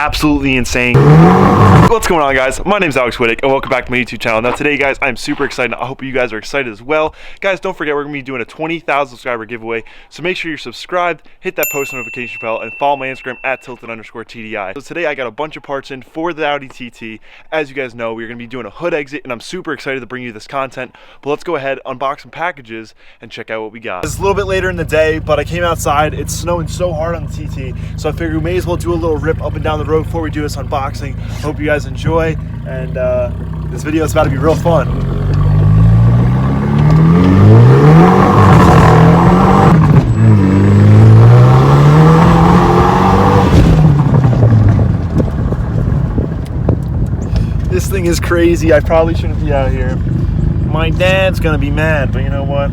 absolutely insane. What's going on, guys? My name is Alex Whittick and welcome back to my YouTube channel. Now today, guys, I'm super excited. I hope you guys are excited as well. Guys, don't forget we're going to be doing a 20,000 subscriber giveaway, so make sure you're subscribed, hit that post notification bell, and follow my Instagram at tilted_TDI. So today I got a bunch of parts in for the Audi TT. As you guys know, we're going to be doing a hood exit and I'm super excited to bring you this content. But let's go ahead, unbox some packages, and check out what we got. It's a little bit later in the day, but I came outside. It's snowing so hard on the TT, so I figured we may as well do a little rip up and down the road before we do this unboxing. Hope you guys enjoy, and this video is about to be real fun. This thing is crazy. I probably shouldn't be out here. My dad's gonna be mad, but you know what?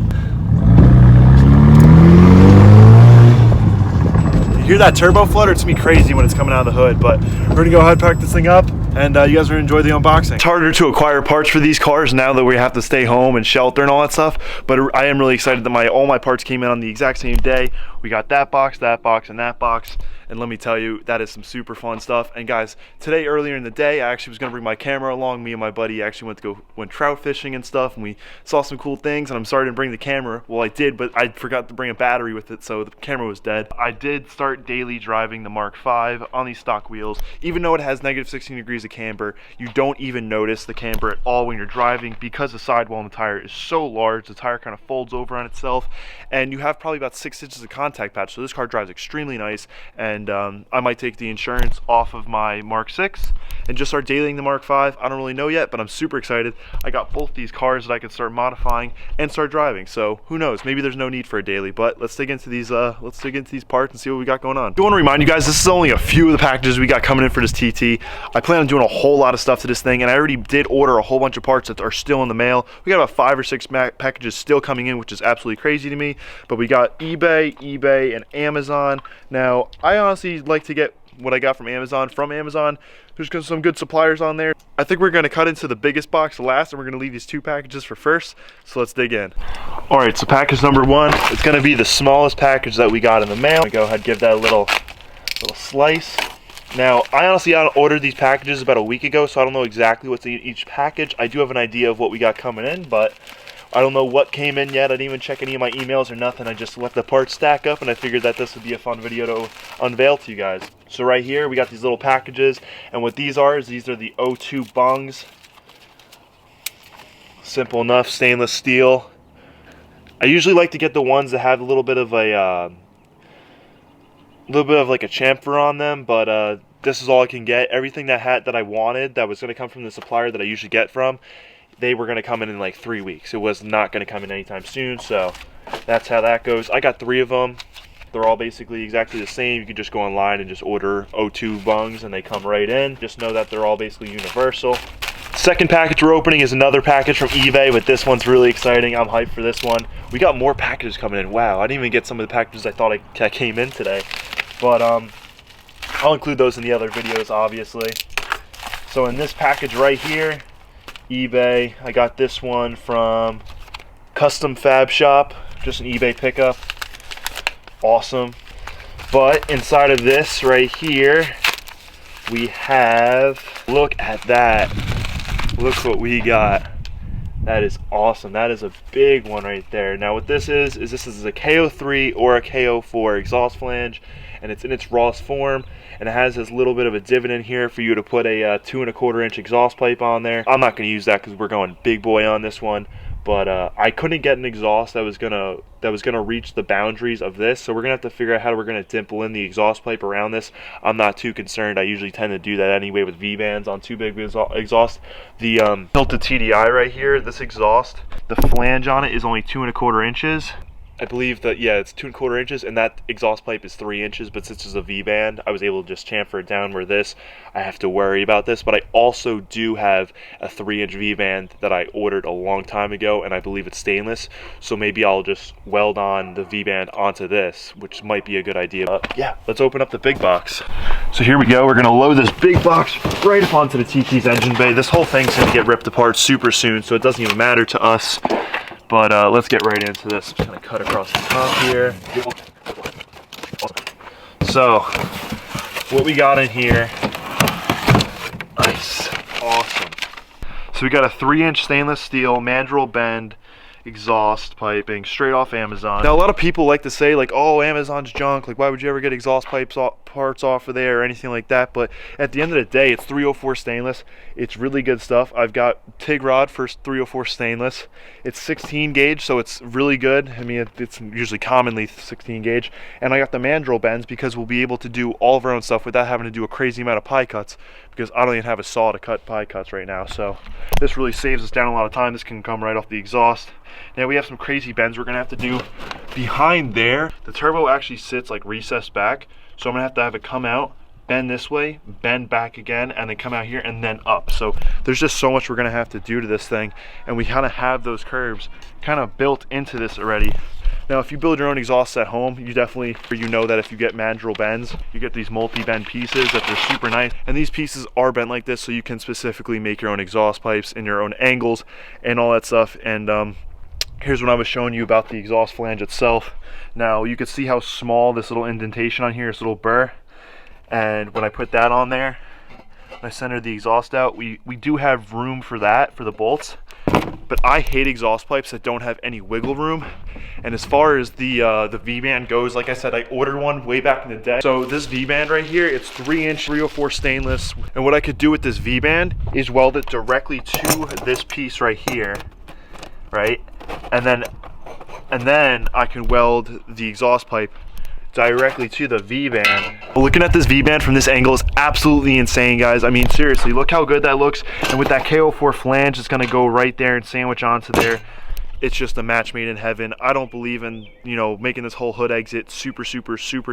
You hear that turbo flutter? It's gonna be crazy when it's coming out of the hood, but we're gonna go ahead and pack this thing up, and you guys are gonna enjoy the unboxing. It's harder to acquire parts for these cars now that we have to stay home and shelter and all that stuff, but I am really excited that all my parts came in on the exact same day. We got that box, and that box. And let me tell you, that is some super fun stuff. And guys, today earlier in the day, I actually was gonna bring my camera along. Me and my buddy actually went trout fishing and stuff, and we saw some cool things. And I'm sorry to bring the camera. Well, I did, but I forgot to bring a battery with it, so the camera was dead. I did start daily driving the Mark V on these stock wheels. Even though it has negative 16 degrees of camber, you don't even notice the camber at all when you're driving because the sidewall on the tire is so large. The tire kind of folds over on itself, and you have probably about 6 inches of contact patch. So this car drives extremely nice, and I might take the insurance off of my Mark 6 and just start dailying the Mark 5. I don't really know yet, but I'm super excited. I got both these cars that I could start modifying and start driving. So who knows? Maybe there's no need for a daily, but let's dig into these parts and see what we got going on. I do want to remind you guys, this is only a few of the packages we got coming in for this TT. I plan on doing a whole lot of stuff to this thing, and I already did order a whole bunch of parts that are still in the mail. We got about 5 or 6 packages still coming in, which is absolutely crazy to me. But we got eBay, and Amazon. Now, I honestly like to get what I got from Amazon. There's some good suppliers on there. I think we're going to cut into the biggest box last, and we're going to leave these 2 packages for first. So let's dig in. All right, so package number 1 is going to be the smallest package that we got in the mail. Go ahead and give that a little slice. Now, I honestly ordered these packages about a week ago, so I don't know exactly what's in each package. I do have an idea of what we got coming in, but I don't know what came in yet. I didn't even check any of my emails or nothing. I just let the parts stack up, and I figured that this would be a fun video to unveil to you guys. So right here, we got these little packages, and what these are these are the O2 bungs. Simple enough, stainless steel. I usually like to get the ones that have a little bit of like a chamfer on them, but this is all I can get. Everything that I wanted that was going to come from the supplier that I usually get from, they were going to come in like 3 weeks. It was not going to come in anytime soon, so that's how that goes. I got 3 of them. They're all basically exactly the same. You can just go online and just order O2 bungs, and they come right in. Just know that they're all basically universal. Second package we're opening is another package from eBay, but this one's really exciting. I'm hyped for this one. We got more packages coming in. Wow, I didn't even get some of the packages I thought I came in today. But I'll include those in the other videos, obviously. So in this package right here, eBay, I got this one from Custom Fab Shop, just an eBay pickup. Awesome. But inside of this right here, we have, look at that. Look what we got. That is awesome. That is a big one right there. Now what this is this is a KO3 or a KO4 exhaust flange, and it's in its rawest form, and it has this little bit of a divot in here for you to put a 2 1/4 inch exhaust pipe on there. I'm not going to use that because we're going big boy on this one, but I couldn't get an exhaust that was gonna reach the boundaries of this, so we're gonna have to figure out how we're gonna dimple in the exhaust pipe around this. I'm not too concerned. I usually tend to do that anyway with V-bands on 2 big exhaust. The Tilted TDI right here, this exhaust, the flange on it is only 2 1/4 inches. I believe that, yeah, it's 2 1/4 inches, and that exhaust pipe is 3 inches, but since it's a V-band, I was able to just chamfer it down, where this, I have to worry about this. But I also do have a 3-inch V-band that I ordered a long time ago, and I believe it's stainless, so maybe I'll just weld on the V-band onto this, which might be a good idea. Yeah, let's open up the big box. So here we go. We're gonna load this big box right up onto the TT's engine bay. This whole thing's gonna get ripped apart super soon, so it doesn't even matter to us. But let's get right into this. I'm just gonna cut across the top here. So what we got in here awesome. So we got a 3-inch stainless steel mandrel bend exhaust piping straight off Amazon. Now a lot of people like to say like, oh, Amazon's junk, like why would you ever get exhaust parts off of there or anything like that, but at the end of the day it's 304 stainless. It's really good stuff. I've got TIG rod for 304 stainless. It's 16 gauge, so it's really good. I mean, it's usually commonly 16 gauge, and I got the mandrel bends because we'll be able to do all of our own stuff without having to do a crazy amount of pie cuts, because I don't even have a saw to cut pie cuts right now. So this really saves us down a lot of time. This can come right off the exhaust. Now we have some crazy bends we're gonna have to do behind there. The turbo actually sits like recessed back, so I'm gonna have to have it come out, bend this way, bend back again, and then come out here and then up. So there's just so much we're gonna have to do to this thing, and we kind of have those curves kind of built into this already. Now if you build your own exhausts at home, you know that if you get mandrel bends, you get these multi-bend pieces that they're super nice, and these pieces are bent like this so you can specifically make your own exhaust pipes and your own angles and all that stuff. And here's what I was showing you about the exhaust flange itself. Now you can see how small this little indentation on here, this little burr, and when I put that on there, I center the exhaust out, we do have room for that, for the bolts, but I hate exhaust pipes that don't have any wiggle room. And as far as the V-band goes, like I said, I ordered one way back in the day. So this V-band right here, it's 3-inch 304 stainless, and what I could do with this V-band is weld it directly to this piece right here, right? And then I can weld the exhaust pipe directly to the V-band. Looking at this V-band from this angle is absolutely insane, guys. I mean, seriously, look how good that looks. And with that KO4 flange, it's gonna go right there and sandwich onto there. It's just a match made in heaven. I don't believe in, you know, making this whole hood exit super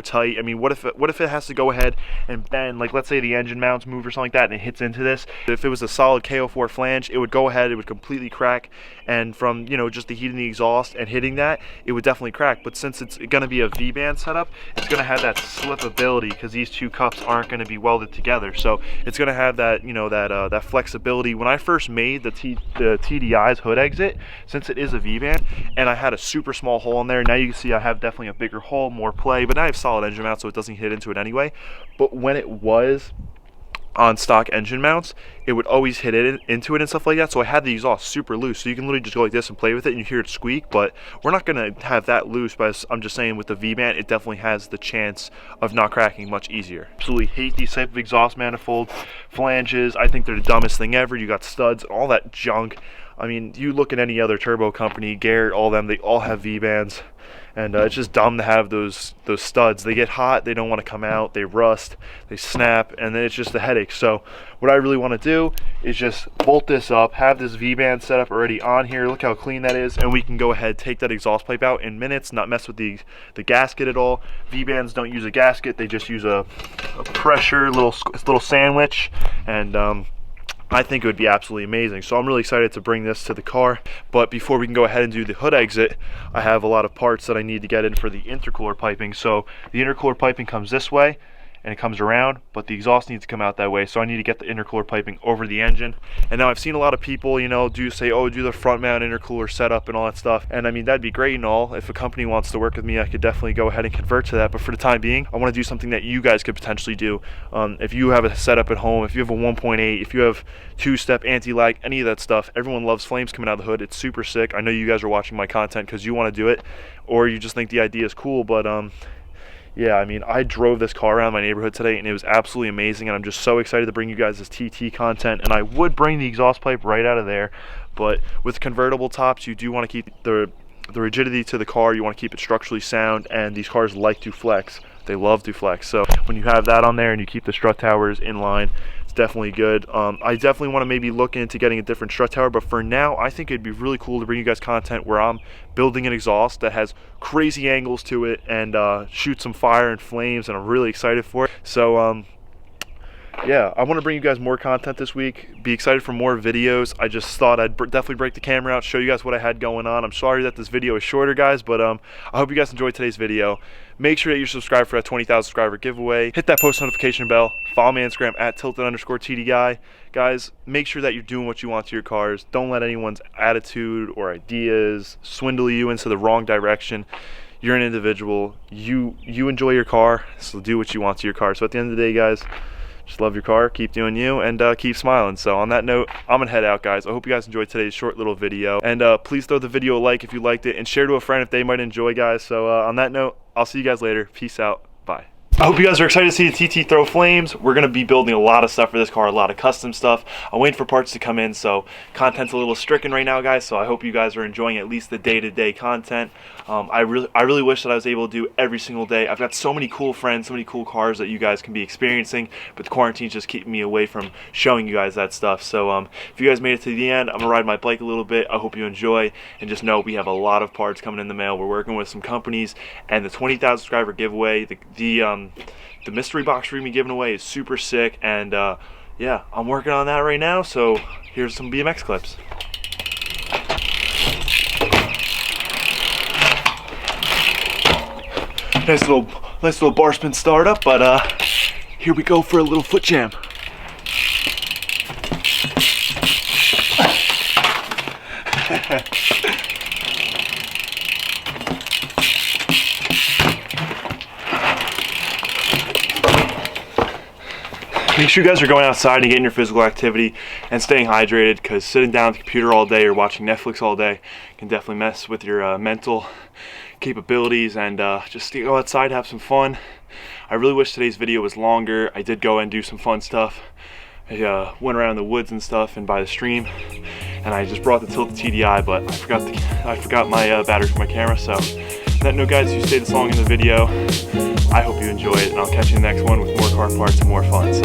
tight. I mean, what if it has to go ahead and bend, like let's say the engine mounts move or something like that and it hits into this. If it was a solid KO4 flange, it would go ahead, it would completely crack, and from, you know, just the heat in the exhaust and hitting that, it would definitely crack. But since it's gonna be a V-band setup, it's gonna have that slipability because these two cups aren't gonna be welded together. So it's gonna have that, you know, that flexibility. When I first made the TDI's hood exit, since it is a V-band and I had a super small hole in there, now you can see I have definitely a bigger hole, more play, but I have solid engine mounts so it doesn't hit into it anyway. But when it was on stock engine mounts, it would always hit into it and stuff like that. So I had the exhaust super loose, so you can literally just go like this and play with it and you hear it squeak. But we're not gonna have that loose, but I'm just saying with the V-band, it definitely has the chance of not cracking much easier. Absolutely hate these type of exhaust manifold flanges. I think they're the dumbest thing ever. You got studs, all that junk. I mean, you look at any other turbo company, Garrett, all them, they all have V-bands, and it's just dumb to have those studs. They get hot, they don't want to come out, they rust, they snap, and then it's just a headache. So what I really want to do is just bolt this up, have this V-band set up already on here. Look how clean that is, and we can go ahead, take that exhaust pipe out in minutes, not mess with the gasket at all. V-bands don't use a gasket, they just use a pressure little sandwich, and I think it would be absolutely amazing. So I'm really excited to bring this to the car. But before we can go ahead and do the hood exit, I have a lot of parts that I need to get in for the intercooler piping. So the intercooler piping comes this way and it comes around, but the exhaust needs to come out that way. So I need to get the intercooler piping over the engine. And now I've seen a lot of people, you know, do the front mount intercooler setup and all that stuff. And I mean, that'd be great and all. If a company wants to work with me, I could definitely go ahead and convert to that. But for the time being, I want to do something that you guys could potentially do. If you have a setup at home, if you have a 1.8, if you have two-step anti-lag, any of that stuff, everyone loves flames coming out of the hood. It's super sick. I know you guys are watching my content because you want to do it, or you just think the idea is cool. But yeah, I mean, I drove this car around my neighborhood today and it was absolutely amazing, and I'm just so excited to bring you guys this TT content. And I would bring the exhaust pipe right out of there, but with convertible tops, you do want to keep the rigidity to the car. You want to keep it structurally sound, and these cars like to flex. They love to flex. So when you have that on there and you keep the strut towers in line, it's definitely good. I definitely want to maybe look into getting a different strut tower, but for now I think it'd be really cool to bring you guys content where I'm building an exhaust that has crazy angles to it and shoot some fire and flames, and I'm really excited for it. So yeah, I want to bring you guys more content this week. Be excited for more videos. I just thought I'd definitely break the camera out, show you guys what I had going on. I'm sorry that this video is shorter, guys, but I hope you guys enjoyed today's video. Make sure that you're subscribed for that 20,000 subscriber giveaway. Hit that post notification bell. Follow me on Instagram at tilted_TDGuy. Guys, make sure that you're doing what you want to your cars. Don't let anyone's attitude or ideas swindle you into the wrong direction. You're an individual. You enjoy your car, so do what you want to your car. So at the end of the day, guys, just love your car, keep doing you, and keep smiling. So on that note, I'm gonna head out, guys. I hope you guys enjoyed today's short little video, and please throw the video a like if you liked it, and share to a friend if they might enjoy, guys. So on that note, I'll see you guys later. Peace out. Bye. I hope you guys are excited to see the TT throw flames. We're going to be building a lot of stuff for this car, a lot of custom stuff. I'm waiting for parts to come in, so content's a little stricken right now, guys, so I hope you guys are enjoying at least the day-to-day content. I really wish that I was able to do every single day. I've got so many cool friends, so many cool cars that you guys can be experiencing, but the quarantine's just keeping me away from showing you guys that stuff. So if you guys made it to the end, I'm going to ride my bike a little bit. I hope you enjoy, and just know we have a lot of parts coming in the mail. We're working with some companies, and the 20,000 subscriber giveaway, the mystery box we're gonna be giving away is super sick, and yeah, I'm working on that right now. So here's some BMX clips. Nice little bar spin startup, but here we go for a little foot jam. Make sure you guys are going outside and getting your physical activity and staying hydrated, because sitting down at the computer all day or watching Netflix all day can definitely mess with your mental capabilities. And just go outside, have some fun. I really wish today's video was longer. I did go and do some fun stuff. I went around the woods and stuff and by the stream, and I just brought the Tilted TDI, but I forgot my battery for my camera. So on that note, guys, you stayed this long in the video. I hope you enjoy it, and I'll catch you in the next one with more car parts and more fun. So